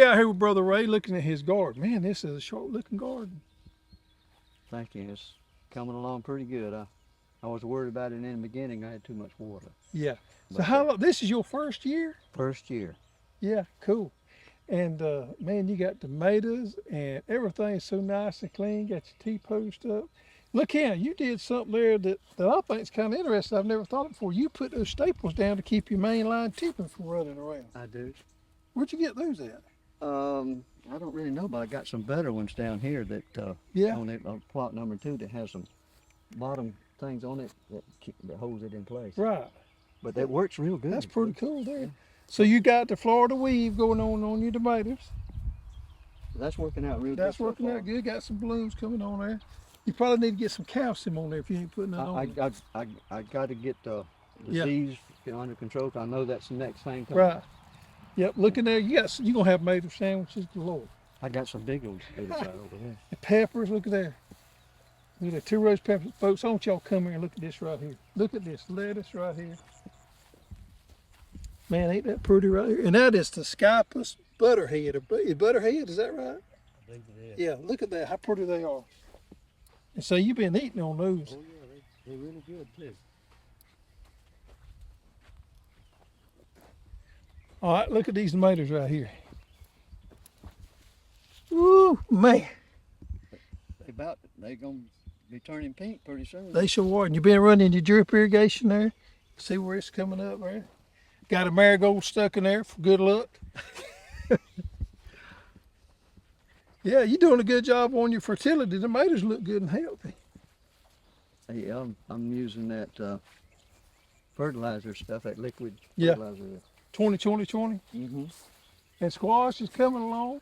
out here with Brother Ray looking at his garden. Man, this is a short-looking garden. Thank you. It's coming along pretty good. I was worried about it in the beginning. I had too much water. Yeah. So But, how long? This is your first year? First year. Yeah, cool. And man, you got tomatoes and everything's so nice and clean. Got your T-post up. Look here, you did something there that I think is kind of interesting. I've never thought of before. You put those staples down to keep your main line tipping from running around. I do. Where'd you get those at? I don't really know, but I got some better ones down here that Yeah. on it, plot number 2 that has some bottom things on it that holds it in place. Right. But that works real good. That's pretty cool there. So you got the Florida weave going on your tomatoes. That's working out real good. That's working out good. Got some blooms coming on there. You probably need to get some calcium on there if you ain't putting that on. I got to get the Yeah. disease under control. 'Cause I know that's the next thing coming. Right. Yep. Look in there. You gonna have tomato sandwiches galore. I got some big ones over there. The peppers. Look at there. Look at that 2 rows of peppers, folks. I want y'all to come here and look at this right here. Look at this lettuce right here. Man, ain't that pretty right here? And that is the Skyphos Butterhead. Butterhead, is that right? I think it is. Yeah. Look at that. How pretty they are. And so you've been eating on those. Oh yeah, they're really good too. All right, look at these tomatoes right here. Ooh, man. They gonna be turning pink pretty soon. They sure are. And you been running your drip irrigation there? See where it's coming up there? Got a marigold stuck in there for good luck. Yeah, you're doing a good job on your fertility. The tomatoes look good and healthy. Hey, I'm using that fertilizer stuff, that liquid Yeah. fertilizer. 20-20-20. Mm-hmm. And squash is coming along.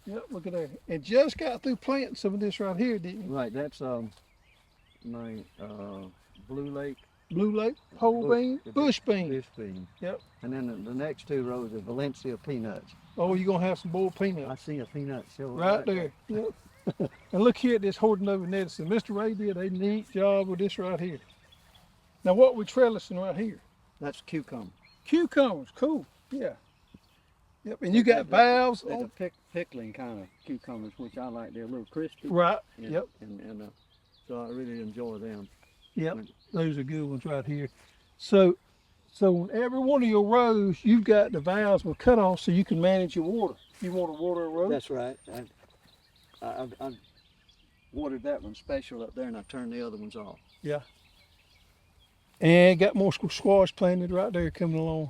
Yep, look at that. And just got through planting some of this right here, didn't you? Right, that's my Blue Lake Blue Lake, whole bean, bush bean. bush bean. Yep. And then the next 2 rows are Valencia peanuts. Oh, you're going to have some boiled I peanuts. see a peanut silver Right there. Yep. And look here at this Hortonova medicine. Mr. Ray did a neat job with this right here. Now what we trellising right here? That's cucumber. Cucumbers, cool. Yeah. Yep. And you got valves They're on. the pickling kind of cucumbers, which I like. They're a little crispy. Right. And, Yep. And so I really enjoy them. Yep. Those are good ones right here. So on every one of your rows, you've got the valves with cutoffs so you can manage your water. You want to water a row? That's right. I watered that one special up there, and I turned the other ones off. Yeah. And got more squash planted right there coming along.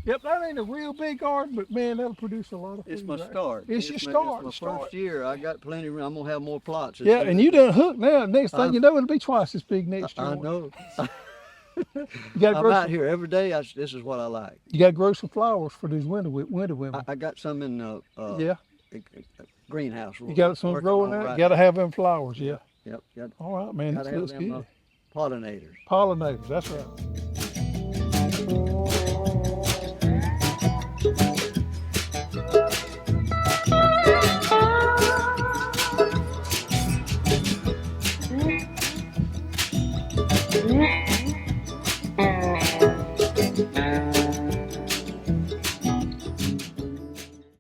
Yep, that ain't a real big garden, but man, that'll produce a lot of food. It's my right? start. It's your start. It's my first year. I got plenty of room. I'm gonna have more plots. Yeah, and you done hooked now. Next thing you know, it'll be twice as big next year. I know. You got I'm out here every day. This is what I like. You got to grow some flowers for these winter women. I got some in Yeah, greenhouse. you got some working growing on there. right You got to have them flowers. Yeah. Yep. All right, man. Gotta This have looks them good. pollinators. Pollinators. That's right.